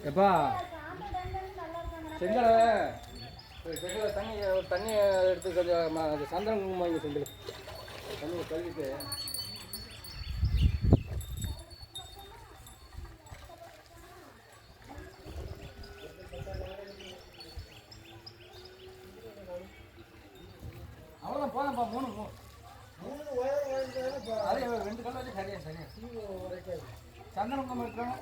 எப்பா செங்கலை தண்ணி எடுத்து கொஞ்சம் சந்திரன் குங்குமம் வாங்கி செங்கல் தண்ணி கழுவிட்டு அவ்வளோதான் போதான்ப்பா மூணு அதே 2 கல் வச்சு சரியா சந்திரன் குங்குமம் இருக்கிறாங்க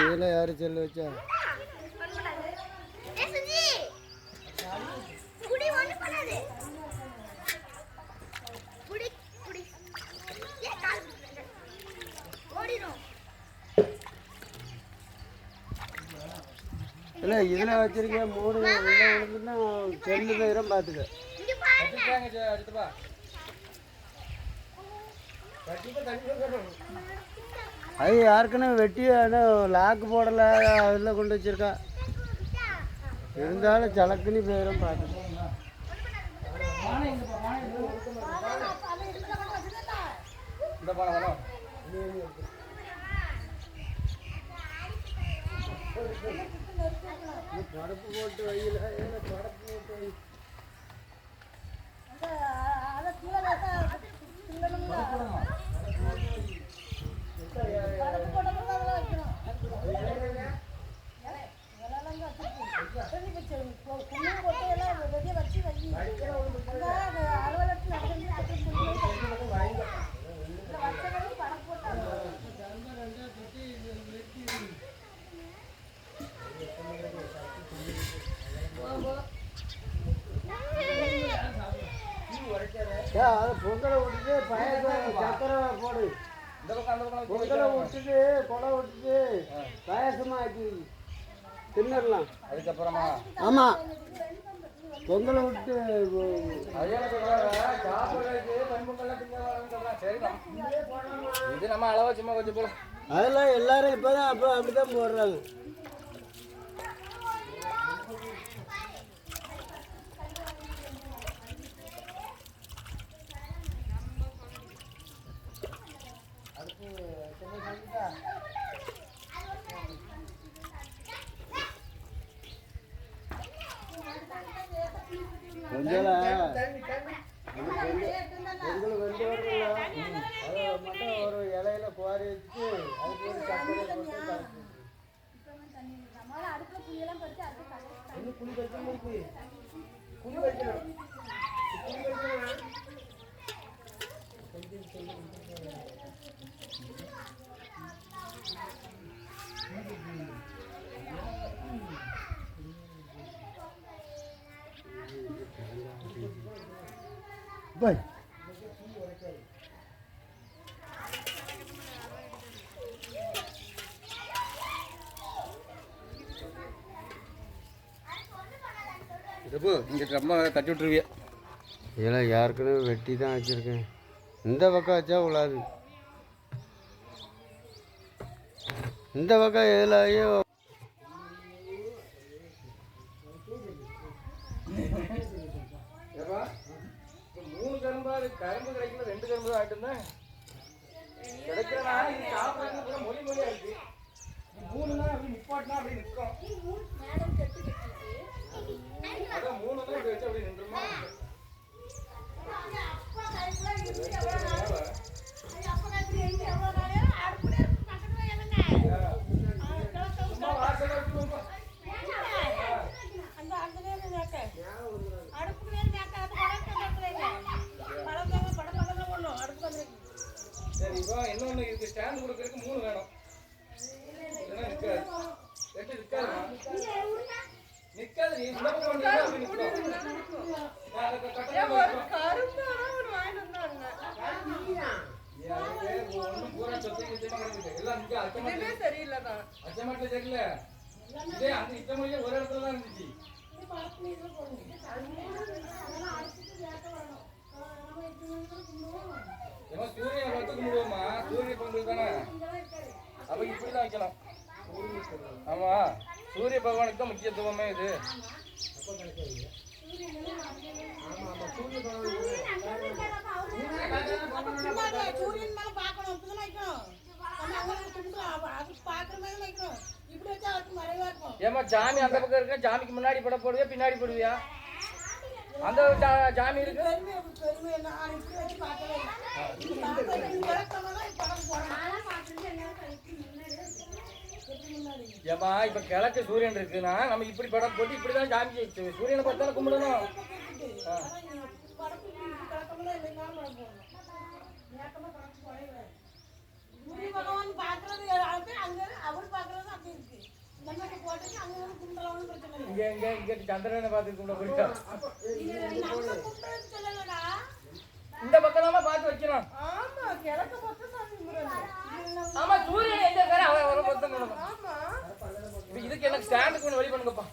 இதெல்லாம் யாரு செல்லு வச்சா இல்லை இதில் வச்சிருக்கேன் 3 விழுந்துன்னா செல்லு நேரம் பார்த்துக்க அது யாருக்குன்னு வெட்டி லாக்கு போடலை அதில் கொண்டு வச்சிருக்கா இருந்தாலும் சலக்குன்னு பேரும் பார்த்துக்க படப்பு போட்டு வையில படப்பு போட்டு வை பொங்கலை விட்டுட்டு பாயசம் சக்கரை போடு பொங்கலை விட்டுட்டு கொடை விட்டுட்டு பாயசமா ஆக்கி தின்னரலாம் அதுக்கப்புறமா ஆமாம் பொங்கலை விட்டு இது நம்ம அளவா சும்மா கொஞ்சம் போல அதெல்லாம் எல்லாரும் இப்போதான் அப்போ அப்படிதான் போடுறாங்க கொஞ்சம் மட்டும் ஒரு இலையில குவாரி வச்சு அதுக்கு ஒரு சக்கரை போட்டு குழி வைக்கணும் குழி வைக்கணும் Bye. இங்கே ரொம்ப தட்டி விட்டுருவிய இதெல்லாம் யாருக்குன்னு வெட்டி தான் வச்சுருக்கேன் இந்த பக்கம் வச்சா விழாது இந்த பக்கம் எதுலையும் கரும்பு கிடைக்கல 2 கரும்பு ஆகிட்டு கிடைக்கிறனா சாப்பிட்றது மொழி மொழியா இருக்கு 3 அப்படி நிப்பாட்டினா அப்படி நிற்கும் அதான் 3 தான் இப்படி வச்சு அப்படி நின்றுமா சரி இப்போ இன்னொன்று இதுக்கு ஸ்டாண்ட் கொடுக்கறதுக்கு 3 வேணும் இல்லைன்னா நிற்காது எட்டு நிற்காது நீ இந்த பக்கம் அப்படி நிற்கும் சூரிய பகவானுக்கு தான் முக்கியத்துவமே இது. ஏமா சாமி அந்த பக்கம் இருக்க, சாமிக்கு முன்னாடி பட போடுவியா பின்னாடி போடுவியா? அந்த சாமி இருக்கு. ஏமா இப்ப கிழக்கு சூரியன் இருக்குன்னா நம்ம இப்படி படம் போட்டு இப்படிதான் சாமி சூரியனை பார்த்தாலும் கும்பிடணும். சந்திரனை பார்த்து கும்பிட போயிட்டா இந்த பக்கம் தான் பார்த்து வைக்கணும். ஆமா சூரியன் எங்க இருக்காரு அவரை பார்த்து இதுக்கு எனக்கு ஸ்டாண்டுக்கு ஒன்று வழி பண்ணுங்கப்பா.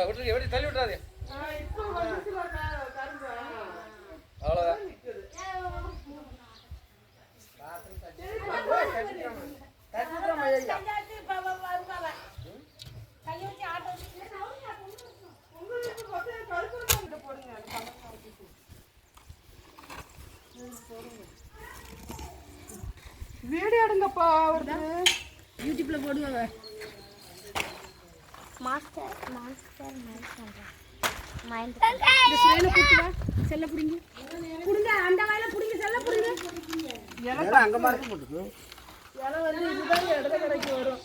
எப்படி தள்ளி விட்டுறாது அவ்வளோதான். வீடியோ எடுங்கப்பா, யூடியூப்ல போடுவாங்க. மாஸ்டர் மாஸ்டர் மைண்ட் இந்த ஸ்லேன புடிங்க, செல்ல புடிங்க புடிங்க, அந்த வயல புடிங்க, செல்ல புடிங்க. எல அங்க மார்க் போட்டுது. எல வந்து இதுதான் இடது கடைக்கு வரும்.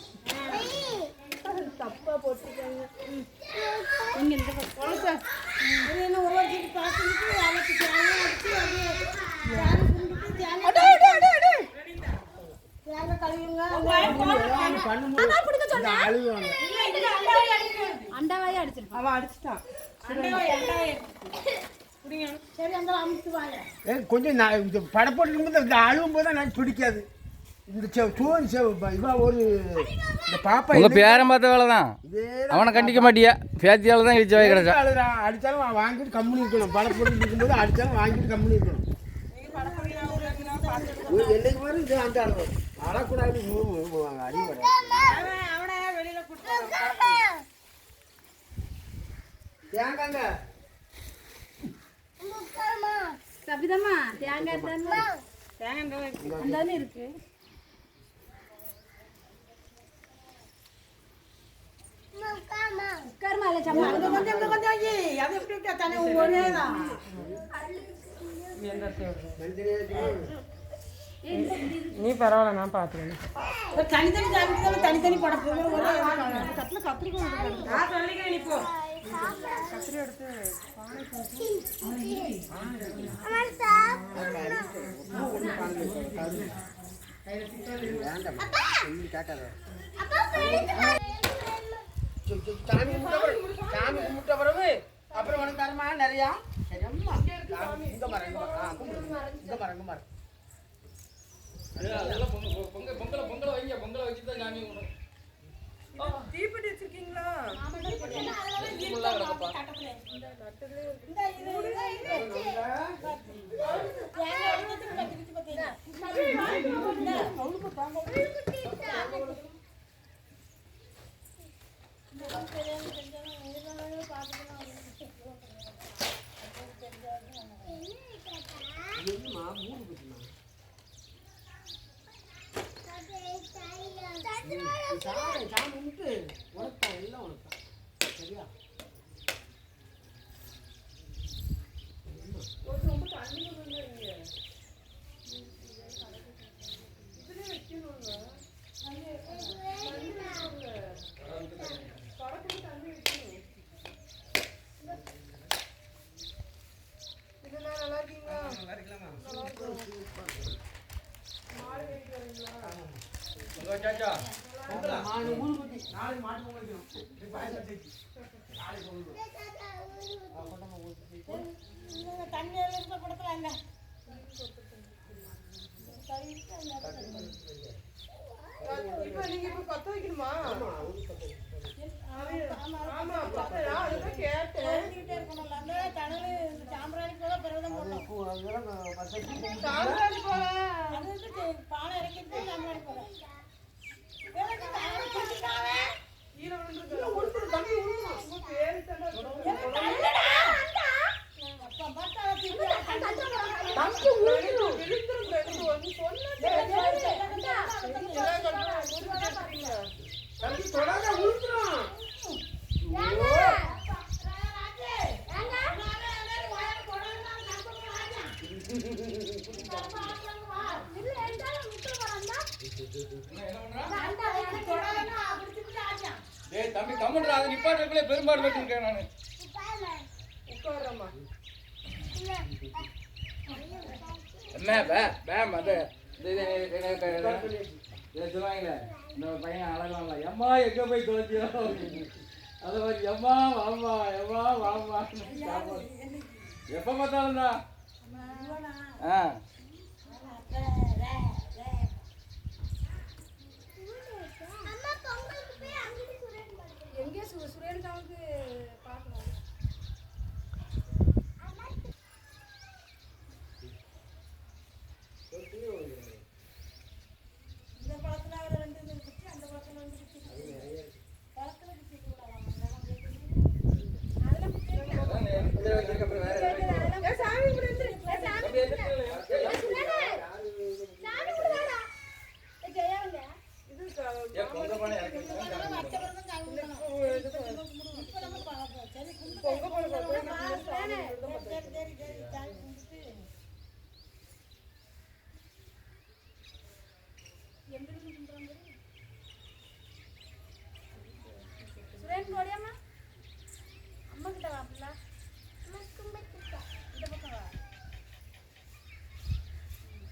தப்பா போட்டுட்டாங்க. இங்க இந்த பக்கம் என்ன ஓடிட்டு பாத்துட்டு யாருக்கு தேவை அடிச்சு அப்படியே யாரு கும்பிட்டு தியானம் அட யார கழுவுங்க. அண்ணா புடிங்க சொன்னா அழுவாங்க. இல்ல இது அண்டவாயை அடிச்சிருப்பான். அவன் அடிச்சிட்டான். அண்டவாயை புடிங்க. சரி அந்த அமுத்து வாங்க. கொஞ்சம் படப்போட்டு இருக்கும்போது இந்த அழுவும் போது எனக்கு பிடிக்காது. இந்த சோன் இவா ஒரு இந்த பாப்பா உங்க பேரை பார்த்த வேலை தான். அவனை கண்டிக்க மாட்டியா? பேத்தியால தான் இழிச்ச வாய் கிடைச்சா. அடித்தாலும் வாங்கிட்டு கம்முனி இருக்கணும். படப்போட்டு இருக்கும்போது அடித்தாலும் வாங்கிட்டு கம்முனி இருக்கணும். என்னைக்கு வரும் இது அந்த அளவு அழக்கூடாது. அடி வர அவனை வெளியில தேங்காங்க கவிதம்மா தேங்காய் தானே இருக்கு. நீ பரவாயில்ல, நான் பாத்துறேன். தனித்தனி படம் கத்திரி எடுத்து சாமி கும்பிட்ட பிறகு அப்புறம் உனக்கு தரமா நிறையா இங்க மரம் பொங்கலை வைங்க. பொங்கலை வச்சு தான் சாமி கும்பிடும். தீப்பெட்டி வச்சிருக்கீங்களா? சரியா சாச்சா மாடு ஊரு குட்டி நாளைக்கு மாட்டு பொங்கல் வைக்கணும். நீ பாயசம் செஞ்சு நாளைக்கு பொங்கல் தண்ணி இருக்க கொடுத்துல என்ன இப்ப நீங்க இப்ப பத்த வைக்கணுமா? ஆமா பத்தா அதுதான் கேட்டேன். இருக்கணும்ல அந்த தணலு சாம்பிராணி போல பிறகுதான் போடணும். சாம்பிராணி போல அது வந்து பானை இறக்கிட்டு சாம்பிராணி போல ஈர விழுந்து தண்ணி விழுந்துரும். உங்க பேரு தம்பி தொடாத உளுத்துறோம். டேய் தம்பி கமெண்ட்ரா அது நிப்பாட்டக்குள்ளே பெரும்பாடு வெட்டிருக்கேன் நான் உட்காரம்மா. என்ன பேம் அது சொல்லுவாங்களே இந்த பையன் அழகாம்ல எம்மா எங்க போய் தொலைச்சியோ அதை மாதிரி எம்மா வாமா எம்மா வாமா எப்ப பார்த்தாலும் தான் ஆ எங்கே சுரேனுக்காவுக்கு பார்க்கலாம் இந்த பழத்துல அவர் ரெண்டு குச்சி அந்த பழத்துல வந்து குச்சி பழத்துல குச்சி சாமி கும்பிடு. சுரேன் போடியாமா அம்மா கிட்ட வாப்பல இந்த பக்கம் வா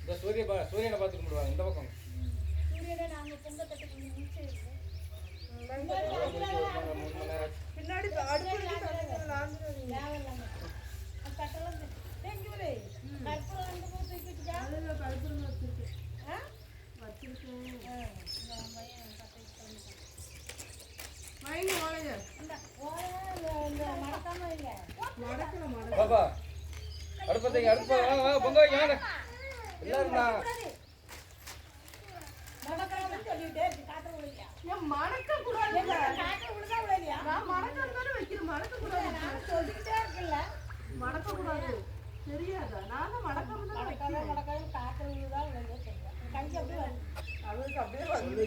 இந்த சூரியனை பார்த்து கும்பிடுவாங்க இந்த பக்கம் சூரியனை நாங்க பொங்க தட்டு கொஞ்சம் முடிச்சு பின்னாடி அடுப்பு பாப்பா அடுப்பத்தை அடுப்பா பொங்க வைங்க வாங்க எல்லாரும் தான் மணக்க கூடாது. நான் மணக்கம் தானே வைக்கிறேன். மணக்க கூடாது. மணக்க கூடாது தெரியாதா? நானும் மணக்கம் தான் வைக்கிறேன். அவருக்கு அப்படியே வந்து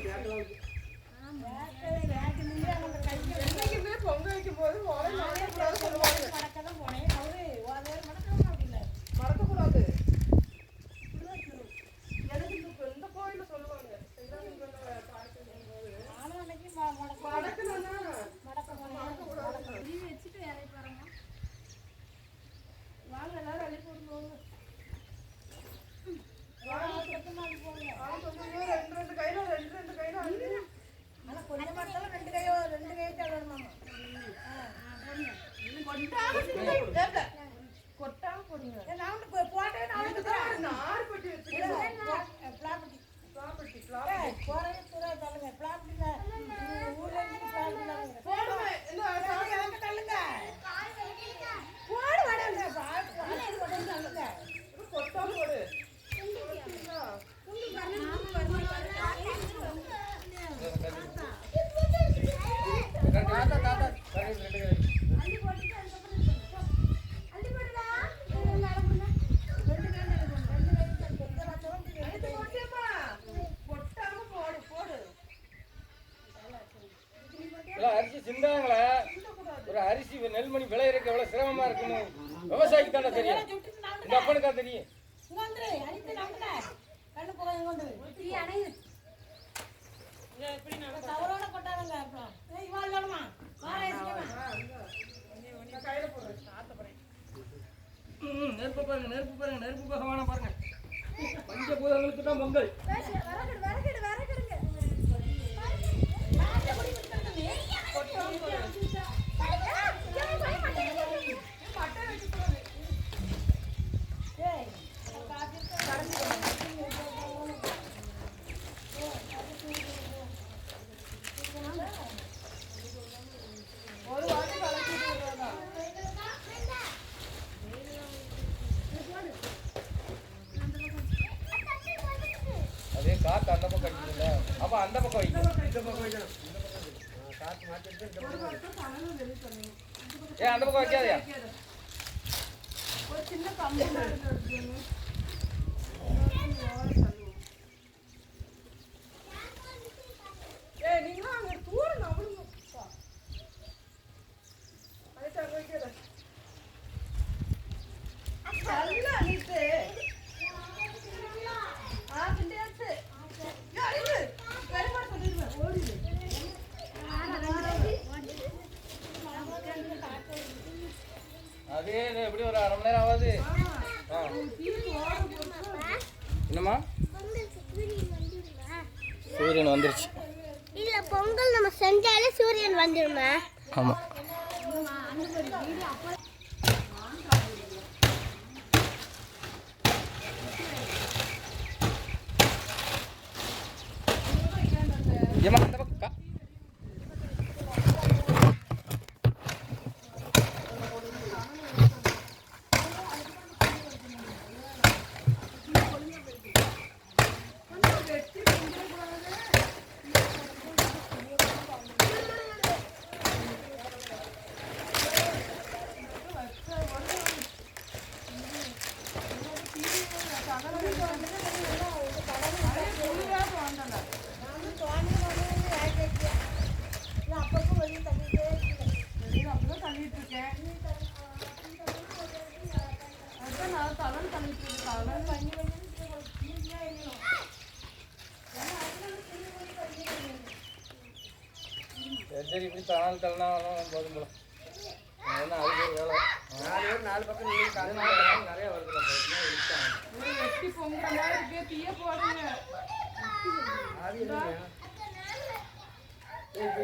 என்னைக்குமே பொங்க வைக்கும் போது சொல்லுவாங்க மறக்க கூடாது. எனக்கு இந்த கோயில சொல்லுவாங்க வாங்க எல்லாரும் அள்ளி போடுவோம். ரெண்டு கையில ஆனா கொஞ்சம் மட்டும் ரெண்டு கையோ தரணுமாமா கொட்டாம போடுங்க. நான் போட்டேன் நார் பட்டி வச்சுக்கிறேன். அரிசி சிந்தாங்களே ஒரு அரிசி நெல்மணி விளையிறதுக்கு எவ்வளவு சிரமமா இருக்குன்னு விவசாயிக்கு தானே தெரியும். இந்த அப்பனுக்கா தெரியும். நெருப்பு பாருங்க நெருப்பு பகவான பாருங்க பஞ்சபூதங்களுக்கு தான் பொங்கல். ஒரு வாட்டி கலக்கிட்டு விடுறதா. அதே காத்து அந்த பக்கம் அடிக்குதுல்ல, அப்ப அந்த பக்கம் வைக்கணும். ஏன் அந்த பக்கம் வைக்காதயா? ஒரு சின்ன கம்பு எடுத்துக்கணும். நீங்களும் அங்க தூரம் அவ்வளவு நல்ல அனித்து பிள்ளையாச்சு அழிவு பெருமாள் சொல்லிடுவேன் ஓடிடு அதே எப்படி ஒரு 1/2 மணி நேரம் ஆகாது. என்னம்மா சூரியன் வந்துருச்சு. இல்ல பொங்கல் நம்ம செஞ்சாலே சூரியன் வந்துருமா? ஆமா. ஏமா அந்த பக்கம் சரி இப்படி தனால் தலனா போதும் போல. என்ன அதுக்கு வேலை 4 பக்கம் நிறைய வருது. வெட்டி பொங்குற மாதிரி இருக்கே, தீய போடுங்க.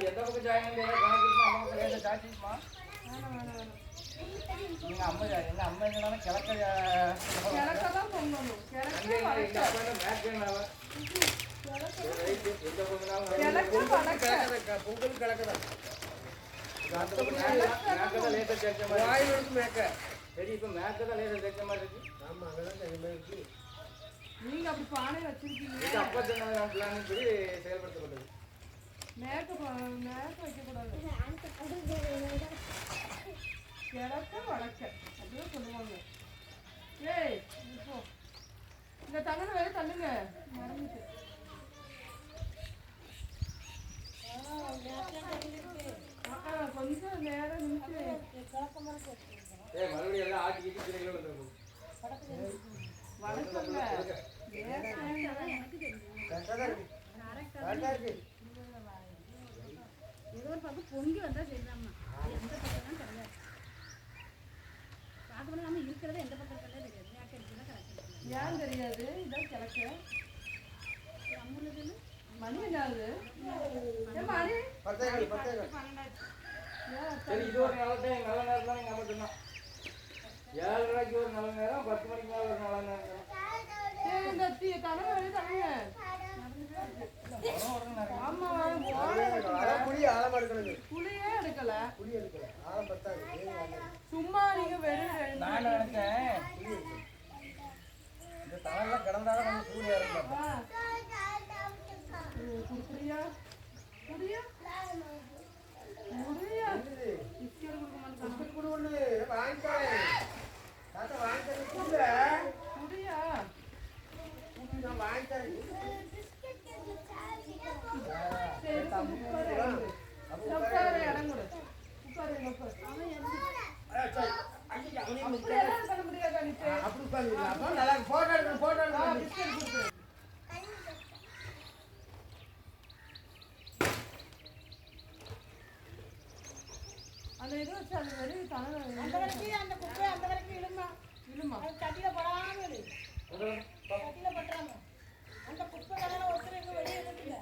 எந்த பக்கம் ஜாயின் ஜாச்சிமா எங்க அம்மா என்னன்னா கிழக்கதான் பொங்கணும். பொங்கல் கிழக்குதான் மேக்க. சரி இப்ப மேக்கதான் லேசா தெரிஞ்ச மாதிரி இருக்கு. ஆமா அங்கதான் தெரிஞ்ச மாதிரி இருக்கு. நீங்க அப்படி பானை வச்சிருக்கீங்க. அப்பா சொன்ன பிளான் சொல்லி செயல்படுத்தப்பட்டது. மேக்க வைக்க கூடாது. கிழக்க வடக்க அப்படியே சொல்லுவாங்க. ஏய் இப்போ இந்த தங்கன வேலை தள்ளுங்க மறந்துட்டு. கொஞ்சம் நேரம் நின்று மறுபடியும் எல்லாம் ஆட்டி கிட்டி கிளைகள் வந்துருக்கும். வடக்கங்க ஏதோ ஒரு பக்கம் பொங்கி வந்தா சரிதாம்மா. எந்த பக்கம் கிடையாது. பார்க்கணும் நம்ம இருக்கிறத எந்த பக்கம் கிடையாது. ஏன் தெரியாது? இதான் கிழக்கு மணி என்னாவது மணி சரி இது ஒரு நல்ல டைம். நல்ல நேரம் தான் எங்க அம்மா சொன்னா 7 ரூபாய்க்கு ஒரு நல்ல நேரம், 10 மணிக்கு மேல ஒரு நல்ல நேரம். இந்த கனவு வெளியே தரங்க. ஆமா புளியே எடுக்கல. சும்மா நீங்க வெறும் நான் நினைச்சேன் இந்த தனெல்லாம் கிடந்தாலும் கொஞ்சம் சூடு இறங்கும். குடியா குடியா முடியா பிஸ்கட் கொடுக்க மாட்டேன். குடியா உட்கார இடம் கொடு. உட்கார பண்ண முடியாது. பிஸ்கட் கொடுத்து அந்த இது வச்சு அது வெறும் தலை அந்த வரைக்கும் அந்த குப்பை அந்த வரைக்கும் இழுமா தட்டியில படாம தட்டியில பட்டுறாங்க. அந்த குப்பை கடலை ஒருத்தர் எங்க வெளியே இருக்குல்ல.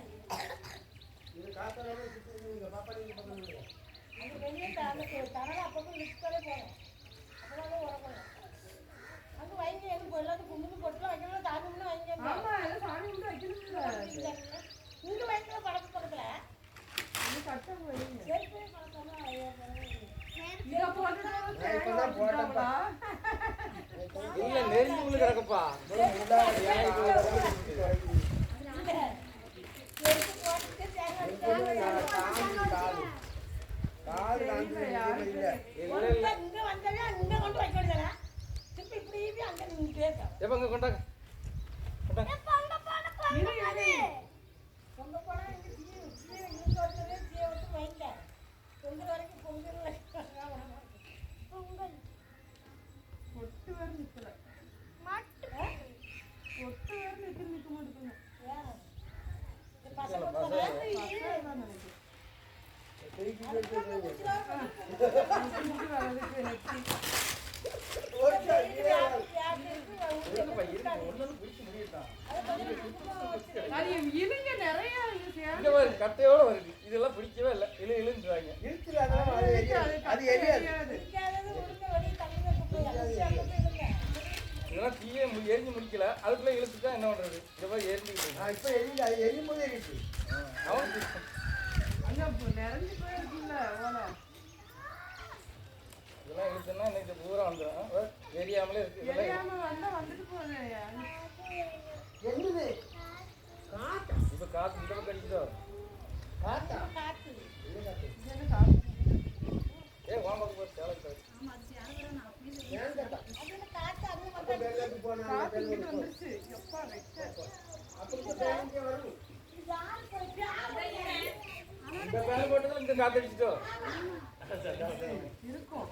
புண்ணு கிடக்குப்பா. எப்பங்க கொண்டாங்க கட்டையோட வருது. இதெல்லாம் பிடிக்கவே இல்லை. இழுன்றாங்க. இதெல்லாம் தீயே எரிஞ்சு முடிக்கல. அதுக்குள்ள இழுத்துட்டா என்ன பண்றது? இந்த மாதிரி எரிஞ்சுக்கிட்டு இதெல்லாம் இழுத்துன்னா இன்னைக்கு பூரா வந்துடும். தெரியாமலே இருக்கு. இப்ப காத்து இந்த பக்கம் அடிக்குதோ? ஏ வாங்க சேலை இந்த பேர் போட்டதுல இந்த காத்தடிச்சிட்டோ இருக்கும்.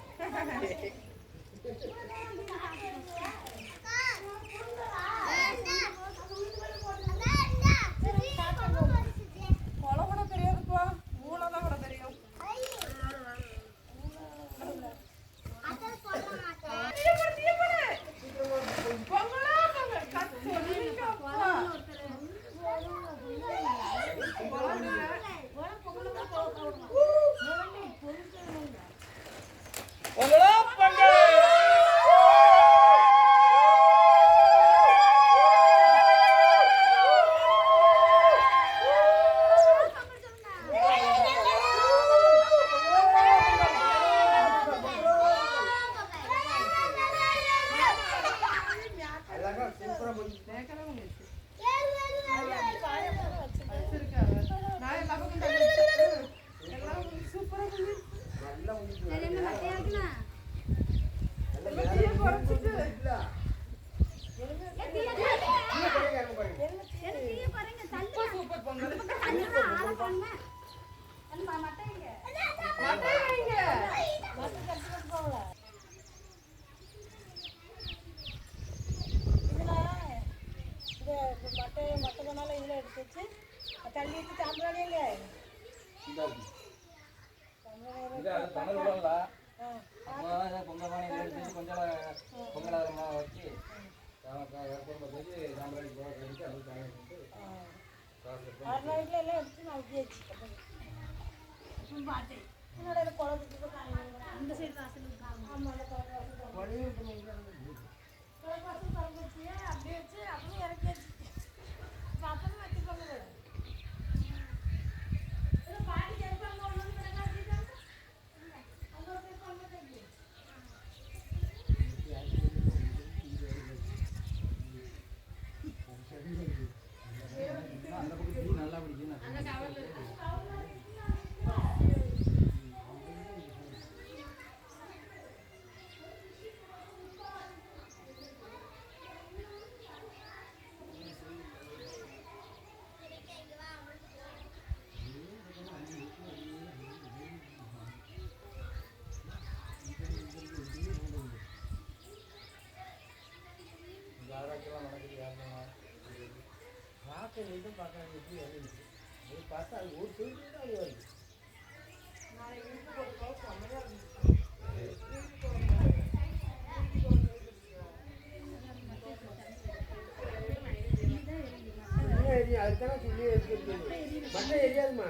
அதுதான் சொல்லி எடுத்துருந்தது மண்ணை எரியாதுமா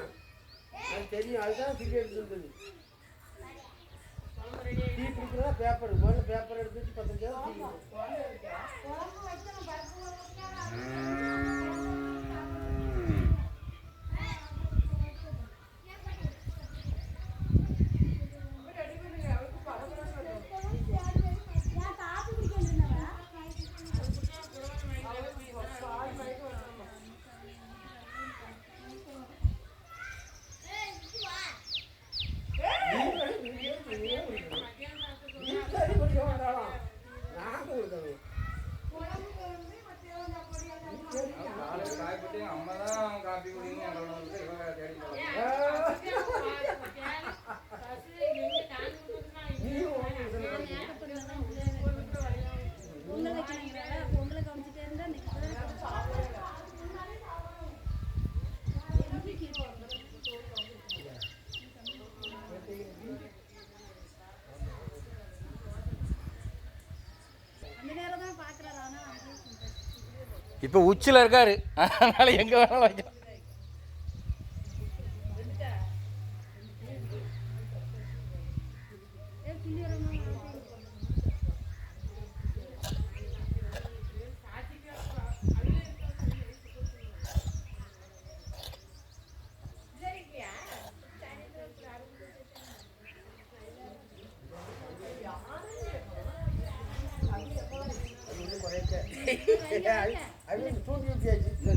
அது தெரியும் அதுதான் சொல்லி எடுத்துருந்தது டீ பிடிக்கிறதா பேப்பர் முதல்ல பேப்பர் எடுத்து வச்சு 15 இப்போ உச்சியில் இருக்காரு, அதனால எங்கே வேணாலும் வைக்கலாம்.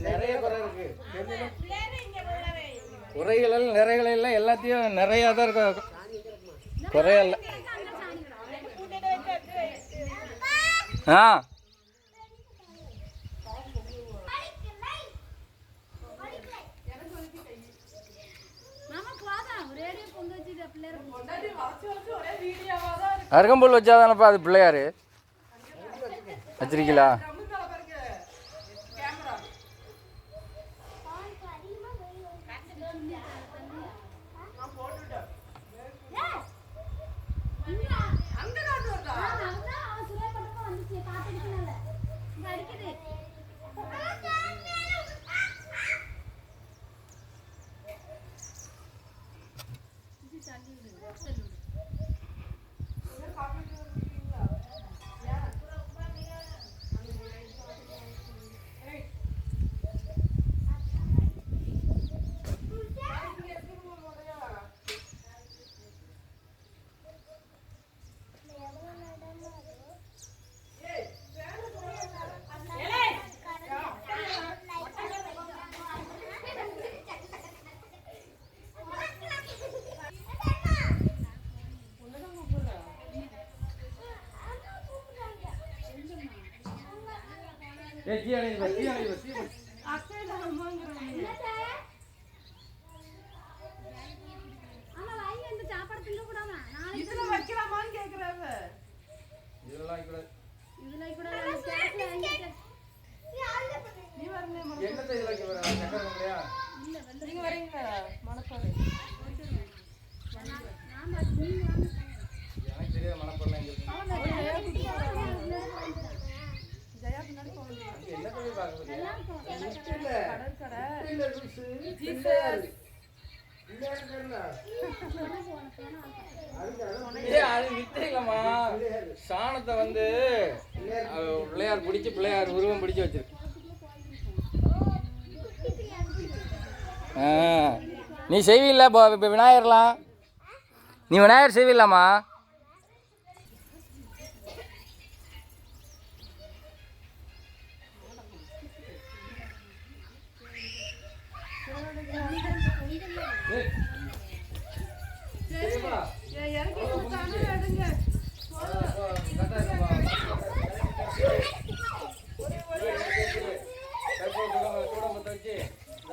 நிறைய குறை இருக்கு, குறைகள் நிறைகள் எல்லாம் எல்லாத்தையும் நிறையா தான் இருக்கும், குறையல்ல. ஆ அருகம்புல் வச்சாதானப்பா அது பிள்ளையாரு வச்சிருக்கீங்களா? சாணத்தை வந்து பிள்ளையார் பிடிச்சி, பிள்ளையார் உருவம் பிடிச்சி வச்சிருக்கு. நீ செய்வில்ல இப்போ விநாயகர்லாம்? நீ விநாயகர் செய்வில்லாமா?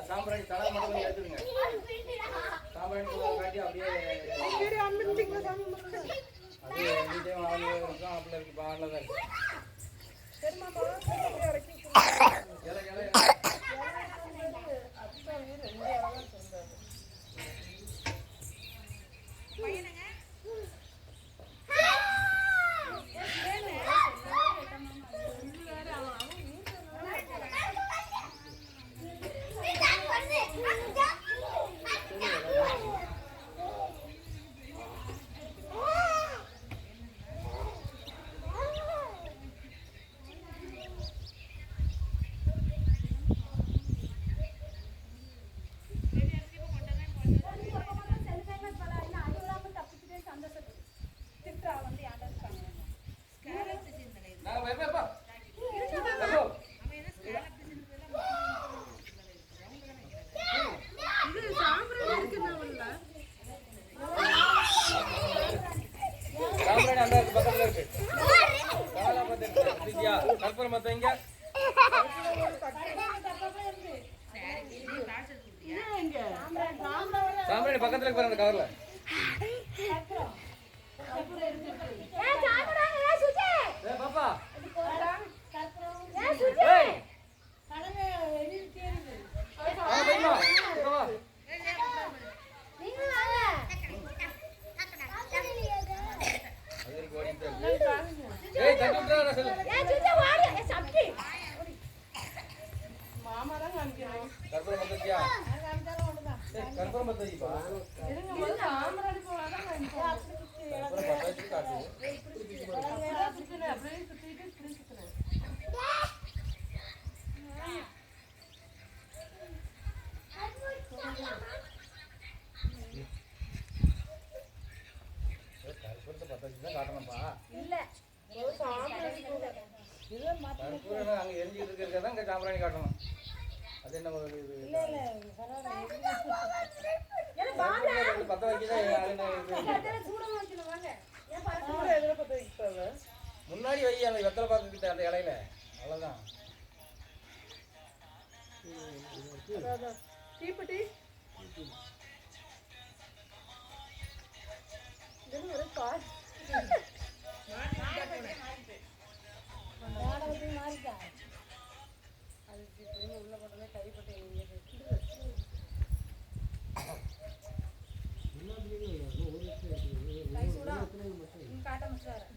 சாம்பிராணி தலை மட்டும் எடுத்துருங்க, சாம்பிராணி காட்டி அப்படியே அப்படியே இருக்கு, பாடல தான் இருக்கு. கற்பூரம் மத்த இங்க சாம்பிராணி பக்கத்துல இருக்கு அந்த கவர்ல. பாப்பா இதை மாற்றி கற்பூரம் அங்கே எரிஞ்சிட்டு இருக்கிறதான் இங்கே சாம்பிராணி காட்டணும். அது என்ன ஒரு இது இல்லை இல்லை பரவாயில்ல பற்ற வைக்கதான் சூடமா வைக்கணும் வாங்க. ஏன் பாரு கூட எதில் பற்ற வைப்பாங்க? முன்னாடி வை அந்த வெத்தலை பார்த்துக்கிட்ட அந்த இலையில அவ்வளோதான். அதான் தீப்பெட்டி இது ஒரு காய் நாடகத்தையும் மாறிட்டா அது உள்ள போட்டோன்னே கைப்பட்டு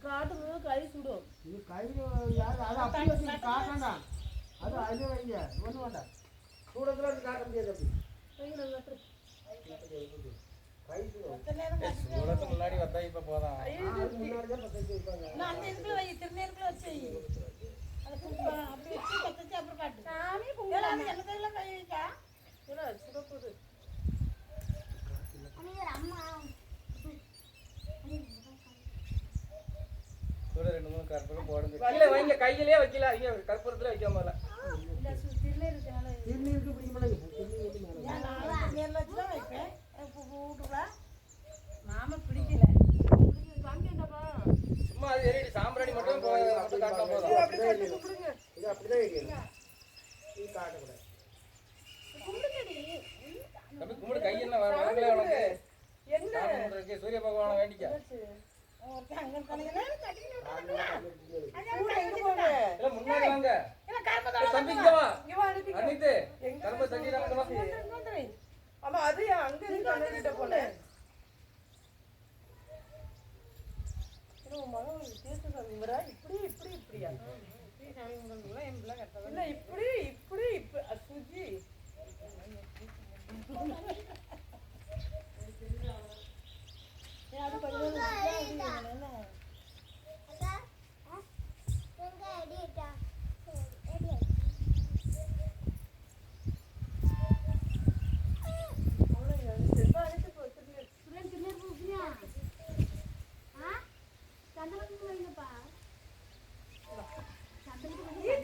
காட்டும்போது கை சுடும் இது கையில் யார் அதை அப்படி வச்சு காட்டண்டா. அது அதில் வைங்க ஒன்றும் வேண்டாம். சூடத்தில் அது காட்ட முடியாது. அப்படி கை சூடம் சூடத்துக்கு முன்னாடி வந்தா இப்போ போதான். முன்னாடி தான் பற்ற வச்சு வைப்பாங்க. நான் அந்த இதுக்குள்ள வை திருநீருக்குள்ள வச்சு அதை அப்படி வச்சு பத்தச்சு அப்புறம் காட்டு சாமி என்ன கையில் கை வைக்கா சுடப்போகுது. அம்மா சூட 2-3 கற்பூரம் போடுங்க. கையில வைங்க, கையிலே வைக்கல, ஐயா கற்பூரத்துல வைக்காம இல்ல. இந்த திருநீர் இருக்கனால திருநீருக்கு பிடிக்க மாட்டேங்க. திருநீருக்கு மேலே நான் திருநீரில் வச்சு தான் வைப்பேன் வீட்டுக்குள்ள நாம பிடிக்கல சும்மா அது எரிடி சாம்பிராணி மட்டும் மட்டும் காட்டினா போதும். இது அப்படிதான் வைக்கணும். இது காட்டக்கூடாது. தம்பி கும்பிடு, கை என்ன வரங்களே உனக்கு என்ன சூரிய பகவானை வேண்டிக்க. இல்ல முன்னாடி வாங்க தம்பி, இங்க வா அனித்து கர்ம சஞ்சீராங்க. ஆமா அது அங்க இருந்து அண்ணன்கிட்ட போனேன். மகன் தீர்த்து சாமி இப்படி இப்படி இப்படியா இல்ல இப்படி இப்படி இப்ப சுஜி அது கொஞ்சம்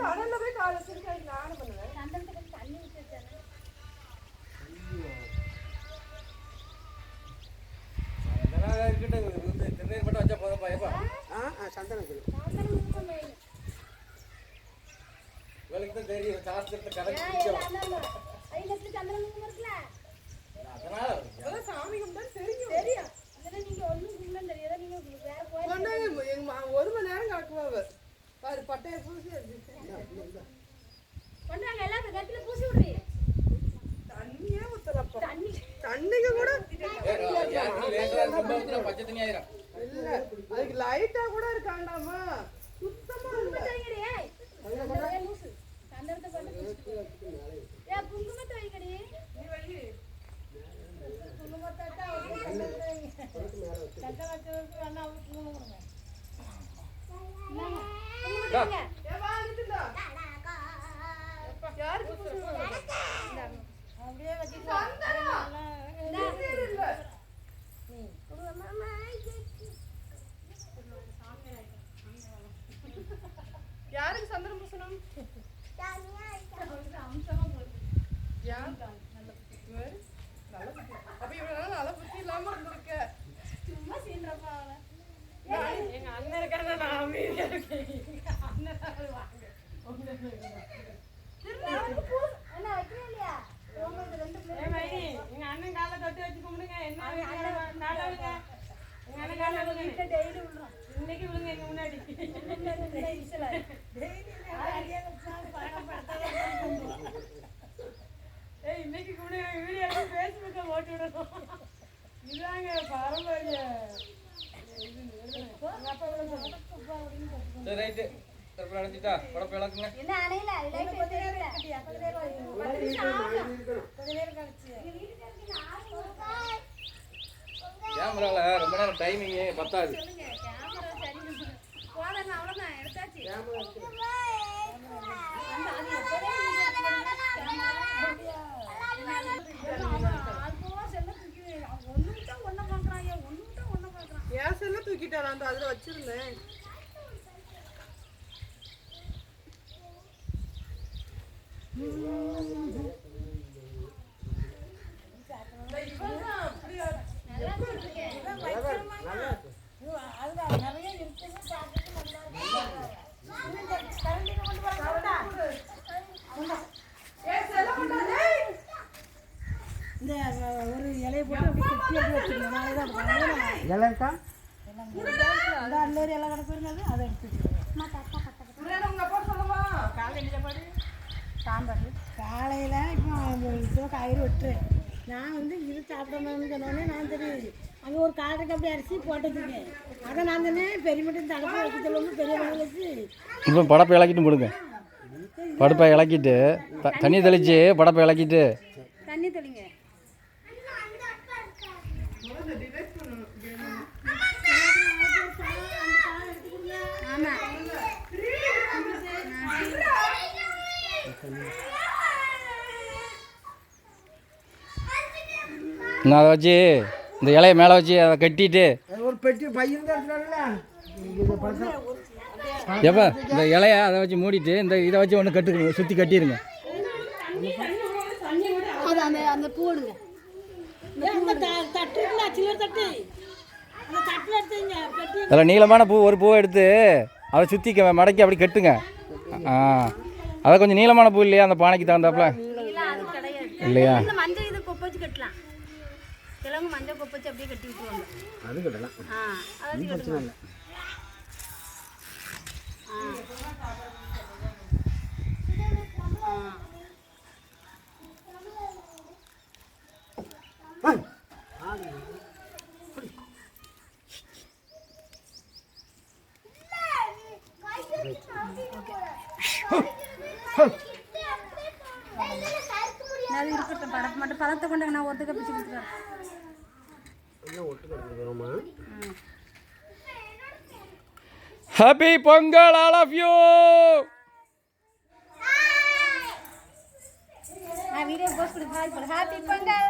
கடல்ல போய் காலை வச்சிருக்கேன். நானும் பண்ணுவேன். தண்ணி ஊற்றி வச்சானே. இருக்கட்டும், திருநீர் மட்டும் வச்சா போதும் பயப்பா. சந்தனம் இவளுக்கு தான் தெரியும் சாஸ்திரத்தை கரெக்ட். அதனால சாமி கும்பிட்டா தெரியும். தெரியும். அதெல்லாம் நீங்க ஒண்ணும் கும்பிட தெரியாத, நீங்க வேற கோயில் எங்க 1 மணி நேரம் கிடக்குவா பாரு பட்டைய பூசி கொண்டாங்க எல்லாம் கட்டில பூசி விடுறீங்க. தண்ணியே ஊத்தலப்பா. தண்ணி தண்ணிக்கு கூட பச்சை தண்ணி ஆயிரும். இல்ல அதுக்கு லைட்டா கூட இருக்காண்டாமா. சுத்தமா இல்ல. லூசு சந்தனத்தை கொண்டு ஏ குங்குமத்தை வைக்கடி. நீ வை. குங்குமத்தை சட்டை வச்சதுக்கு வேணா அவருக்கு குங்குமம் கொடுங்க. ஏ வா நிக்குடா. யாருக்கு பூசி அப்படியே வச்சுட்டு இல்ல. யாருக்கு சந்தனம் பூசணும்? அப்ப இவ்வளவு நல்ல புத்தி இல்லாம இருந்திருக்க. சும்மா சீன்றப்பா அவளை. எங்க அண்ணன் இருக்கான நான் அமைதியா இருக்கேன். அண்ணன் வாங்க. என்ன வைக்கவே இல்லையா? எங்க அண்ணன் காலை தொட்டு வச்சு கும்பிடுங்க. என்ன நாளாவுங்க எங்க அண்ணன் காலை வீட்டில் டெய்லி விடுறோம். இன்னைக்கு விழுங்க எங்க முன்னாடி. ஏய் இன்னைக்கு கூட வீடியோ ஃபேஸ்புக்ல போட்டு விடணும். இதாங்க பாரம்பரிய. சரி ரைட்டு. கற்பூரம் அடைஞ்சிட்டா உடம்பு விளக்குங்க. என்ன அணையில லைட் கொஞ்ச நேரம் கழிச்சு கேமரால ரொம்ப நேரம் டைமிங் பத்தாது. சொல்லுங்க கேமரா சரி போதாங்க அவ்வளவுதான் எடுத்தாச்சு. அந்த அது எப்பவே ஏன் செல்ல தூக்கிட்டாரா? அந்த அதுல வச்சிருந்தேன். அதுதான் நிறைய இருக்குது சாப்பிட்டு நல்லா கரண்டிங்க கொண்டு வர இந்த ஒரு இலையை போட்டு அப்படி கட்டி அப்படி வச்சுக்கணும் நாளை தான் இலை இருக்கா? அந்த அல்லோரி எல்லாம் கிடக்குறது அதை எடுத்து சாம்பார் காலையில் இப்போ காய்கறி விட்டுரு நான் வந்து இது சாப்பிடணும்னு சொன்னோடனே நான் தெரியுது அங்கே ஒரு காலைக்கு அப்படி அரிசி போட்டுருக்கேன் அதை நான் தானே பெரிய மட்டும் தடுப்பு வைக்க சொல்லுவோம் பெரிய மகளுக்கு இப்போ படப்பை இலக்கிட்டு போடுங்க. படப்பை இலக்கிட்டு தண்ணி தெளித்து படப்பை இலக்கிட்டு தண்ணி தெளிங்க. நான் அதை வச்சு இந்த இலையை மேலே வச்சு அதை கட்டிட்டு ஒரு பெட்டி பையன் தான் இருக்கிறாங்கல்ல இது பழசா எப்போ இந்த இலையை அதை வச்சு மூடிட்டு இந்த இதை வச்சு ஒன்று கட்டுக்கணும் சுற்றி கட்டிடுங்க. அது அந்த அந்த போடுங்க. தட்டு இருக்குல்ல சில்லர் தட்டு அந்த தட்டில் எடுத்துங்க பெட்டி அதில் நீளமான பூ ஒரு பூவை எடுத்து அதை சுற்றி மடக்கி அப்படி கட்டுங்க. அதை கொஞ்சம் நீளமான பூ இல்லையா அந்த பானைக்கு தகுந்தாப்புல இல்லையா? மஞ்சள் இது கொப்பை வச்சு கட்டலாம். கிழங்கு மஞ்சள் கொப்பை வச்சு அப்படியே கட்டி விட்டுருவாங்க. அது கட்டலாம். அதை வச்சு கட்டுவாங்க. அது இருக்கட்டும். படத்தை மட்டும் பழத்தை கொண்டு நான் ஒருத்தக்க பிச்சு கொடுத்துறேன். Happy Pongal all of you. நான் வீடியோ போஸ்ட் பண்ணி ஹாப்பி பொங்கல்.